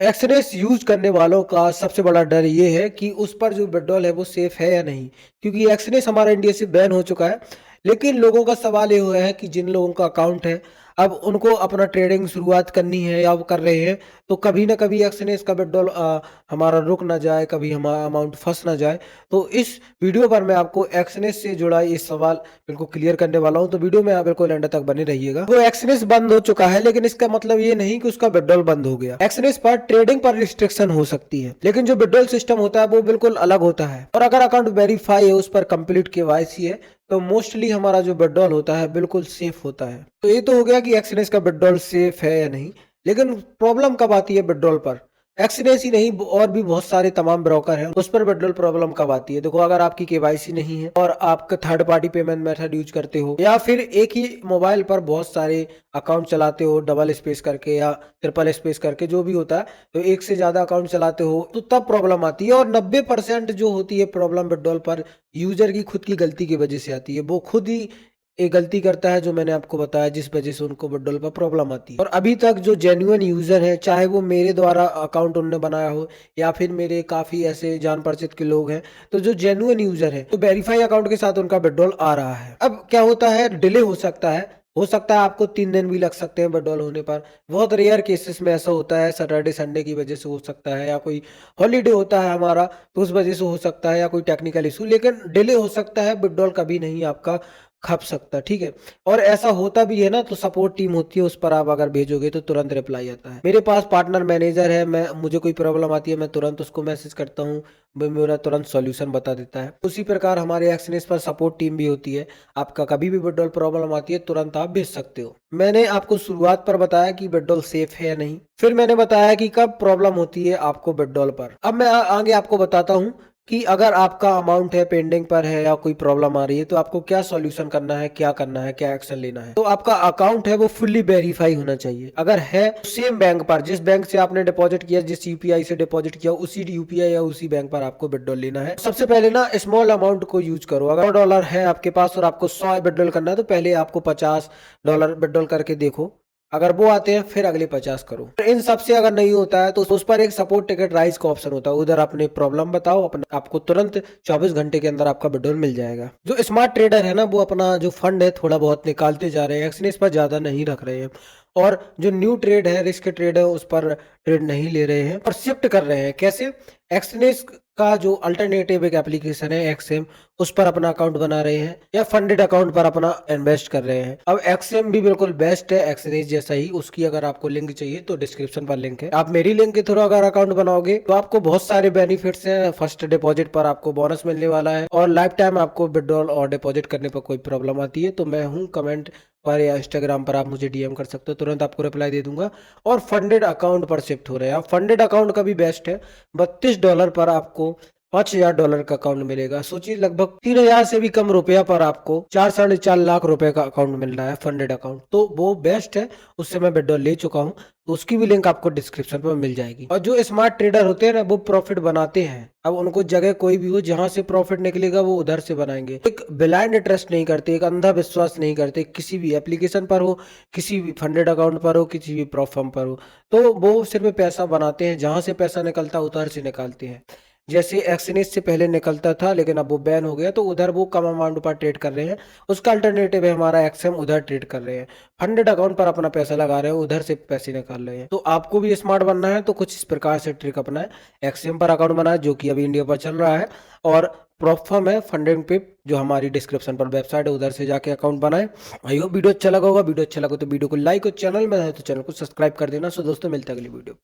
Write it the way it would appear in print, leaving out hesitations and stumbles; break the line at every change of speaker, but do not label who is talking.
Exness use करने वालों का सबसे बड़ा डर ये है कि उस पर जो विड्रॉल है वो सेफ है या नहीं, क्योंकि एक्सनेस हमारा इंडिया से बैन हो चुका है। लेकिन लोगों का सवाल ये हुआ है कि जिन लोगों का अकाउंट है, अब उनको अपना ट्रेडिंग शुरुआत करनी है या वो कर रहे हैं, तो कभी ना कभी एक्सनेस का विड्रॉल हमारा रुक ना जाए, कभी हमारा अमाउंट फंस ना जाए। तो इस वीडियो पर मैं आपको एक्सनेस से जुड़ा ये सवाल बिल्कुल क्लियर करने वाला हूँ, तो वीडियो में आप बिल्कुल एंड तक बने रहिएगा। वो एक्सनेस बंद हो चुका है, लेकिन इसका मतलब ये नहीं कि उसका विड्रॉल बंद हो गया। एक्सनेस पर ट्रेडिंग पर रिस्ट्रिक्शन हो सकती है, लेकिन जो विड्रॉल सिस्टम होता है वो बिल्कुल अलग होता है। और अगर अकाउंट वेरीफाई है, उस पर कंप्लीट केवाईसी है, तो मोस्टली हमारा जो विड्रॉल होता है बिल्कुल सेफ होता है। तो ये तो हो गया कि एक्सनेस का विड्रॉल सेफ है या नहीं। लेकिन प्रॉब्लम कब आती है विड्रॉल पर? एक्सनेस ही नहीं, और भी बहुत सारे तमाम ब्रोकर हैं, उस पर विड्रॉल प्रॉब्लम कब आती है? देखो, अगर आपकी केवाईसी नहीं है और आप third party payment method use करते हो, या फिर एक ही मोबाइल पर बहुत सारे अकाउंट चलाते हो, डबल स्पेस करके या ट्रिपल स्पेस करके, जो भी होता है, तो एक से ज्यादा अकाउंट चलाते हो, तो तब प्रॉब्लम आती है। और 90% जो होती है प्रॉब्लम विड्रॉल पर, यूजर की खुद की गलती की वजह से आती है। वो खुद ही एक गलती करता है जो मैंने आपको बताया, जिस वजह से उनको विड्रॉल पर प्रॉब्लम आती है। और अभी तक जो जेन्युइन यूजर हैं, चाहे वो मेरे द्वारा अकाउंट उन्होंने बनाया हो या फिर मेरे काफी ऐसे जान परिचित के लोग हैं, तो जो जेन्युइन यूजर है तो वेरीफाई अकाउंट के साथ उनका विड्रॉल आ रहा है। अब क्या होता है, डिले हो सकता है आपको 3 दिन भी लग सकते हैं विड्रॉल होने पर। बहुत रेयर केसेस में ऐसा होता है, सैटरडे संडे की वजह से हो सकता है, या कोई हॉलीडे होता है हमारा तो उस वजह से हो सकता है, या कोई टेक्निकल इशू, लेकिन डिले हो सकता है, विड्रॉल कभी नहीं आपका खप सकता, ठीक है। और ऐसा होता भी है ना, तो सपोर्ट टीम होती है, उस पर आप अगर भेजोगे तो तुरंत रिप्लाई आता है। मेरे पास पार्टनर मैनेजर है, मैं मुझे कोई प्रॉब्लम आती है, मैं तुरंत उसको मैसेज करता हूँ, वो मेरा तुरंत सॉल्यूशन बता देता है। उसी प्रकार हमारे एक्सनेस पर सपोर्ट टीम भी होती है। आपका कभी भी विड्रॉल प्रॉब्लम आती है, तुरंत आप भेज सकते हो। मैंने आपको शुरुआत पर बताया कि विड्रॉल सेफ है या नहीं, फिर मैंने बताया कि कब प्रॉब्लम होती है आपको विड्रॉल पर। अब मैं आगे आपको बताता हूँ कि अगर आपका अमाउंट है पेंडिंग पर है या कोई प्रॉब्लम आ रही है, तो आपको क्या सॉल्यूशन करना है, क्या करना है, क्या एक्शन लेना है। तो आपका अकाउंट है वो फुल्ली वेरीफाई होना चाहिए। अगर है सेम बैंक पर, जिस बैंक से आपने डिपॉजिट किया, जिस यूपीआई से डिपॉजिट किया, उसी यूपीआई या उसी बैंक पर आपको विड्रॉल लेना है। सबसे पहले ना स्मॉल अमाउंट को यूज करो। अगर $100 है आपके पास और आपको 100 विड्रॉल करना है, तो पहले आपको $50 विड्रॉल करके देखो। अगर वो आते हैं, फिर अगले 50 करो। इन सब से अगर नहीं होता है, तो उस पर एक सपोर्ट टिकट राइज का ऑप्शन होता है, उधर अपने प्रॉब्लम बताओ, अपना आपको तुरंत 24 घंटे के अंदर आपका विड्रॉल मिल जाएगा। जो स्मार्ट ट्रेडर है ना, वो अपना जो फंड है थोड़ा बहुत निकालते जा रहे हैं, एक्सचेंज पर ज्यादा नहीं रख रहे हैं। और जो न्यू ट्रेड है, रिस्क ट्रेड है, उस पर ट्रेड नहीं ले रहे हैं और शिफ्ट कर रहे हैं। कैसे? एक्सचेंज का जो अल्टरनेटिव एक एप्लीकेशन है एक्सएम, उस पर अपना अकाउंट बना रहे हैं, या फंडेड अकाउंट पर अपना इन्वेस्ट कर रहे हैं। अब एक्सएम भी बिल्कुल बेस्ट है, एक्सचेंज जैसा ही। उसकी अगर आपको लिंक चाहिए तो डिस्क्रिप्शन पर लिंक है। आप मेरी लिंक के थ्रू अगर अकाउंट बनाओगे तो आपको बहुत सारे बेनिफिट्स हैं। फर्स्ट डिपॉजिट पर आपको बोनस मिलने वाला है, और लाइफ टाइम आपको विड्रॉल और डिपॉजिट करने पर कोई प्रॉब्लम आती है तो मैं हूँ, कमेंट पर या इंस्टाग्राम पर आप मुझे डीएम कर सकते हो, तुरंत आपको रिप्लाई दे दूंगा। और फंडेड अकाउंट पर शिफ्ट हो रहे हैं आप, फंडेड अकाउंट का भी बेस्ट है। $32 पर आपको $5000 का अकाउंट मिलेगा। सोचिए, लगभग 3000 से भी कम रुपया पर आपको 4 से 4.5 लाख रुपए का अकाउंट मिल रहा है, फंडेड अकाउंट। तो वो बेस्ट है, उससे मैं विड्रॉल ले चुका हूँ, तो उसकी भी लिंक आपको डिस्क्रिप्शन पर मिल जाएगी। और जो स्मार्ट ट्रेडर होते हैं ना, वो प्रॉफिट बनाते हैं। अब उनको जगह कोई भी हो, जहां से प्रॉफिट निकलेगा वो उधर से बनाएंगे। एक ब्लाइंड ट्रस्ट नहीं करते, एक अंधा विश्वास नहीं करते, किसी भी एप्लीकेशन पर हो, किसी भी फंडेड अकाउंट पर हो, किसी भी प्लेटफॉर्म पर हो। तो वो सिर्फ पैसा बनाते हैं, जहां से पैसा निकलता है उधर से निकालते हैं। जैसे एक्सचेंज से पहले निकलता था, लेकिन अब वो बैन हो गया, तो उधर वो कम अमाउंट पर ट्रेड कर रहे हैं। उसका अल्टरनेटिव है हमारा एक्सएम, उधर ट्रेड कर रहे हैं। फंडेड अकाउंट पर अपना पैसा लगा रहे हैं, उधर से पैसे निकाल रहे हैं। तो आपको भी स्मार्ट बनना है तो कुछ इस प्रकार से ट्रिक अपना है। एक्सएम पर अकाउंट बनाए, जो कि अभी इंडिया पर चल रहा है, और प्लेटफॉर्म है फंडेड पे, जो हमारी डिस्क्रिप्शन पर वेबसाइट है, उधर से जाके अकाउंट बनाए। आई होप वीडियो अच्छा लगा होगा। वीडियो अच्छा लगा तो वीडियो को लाइक, और चैनल में है तो चैनल को सब्सक्राइब कर देना। सो दोस्तों, मिलते हैं अगली वीडियो।